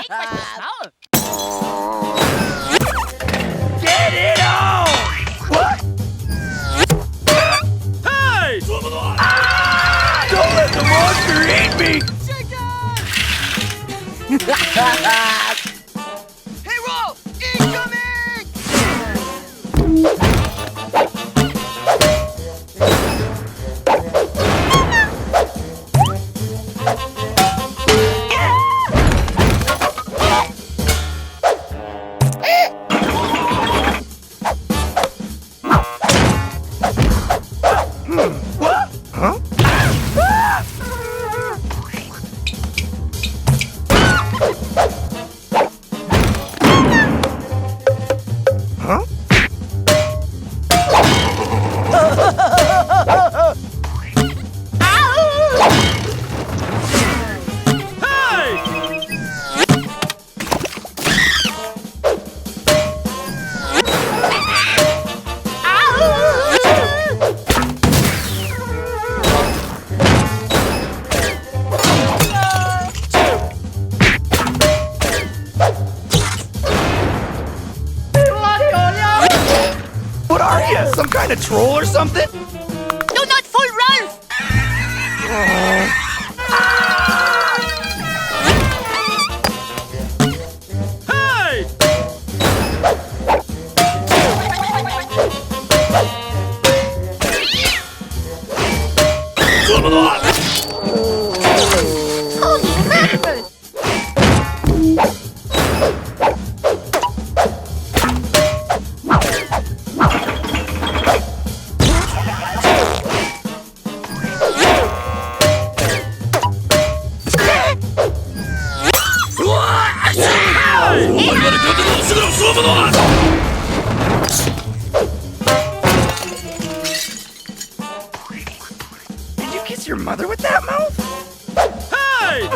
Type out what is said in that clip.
Get it on! What? Hey! Ah! Don't let the monster eat me! Hero! Incoming! What? Huh? Huh? What are you? Some kind of troll or something? Do not fool Ralph! Hey! Did you kiss your mother with that mouth? Hey!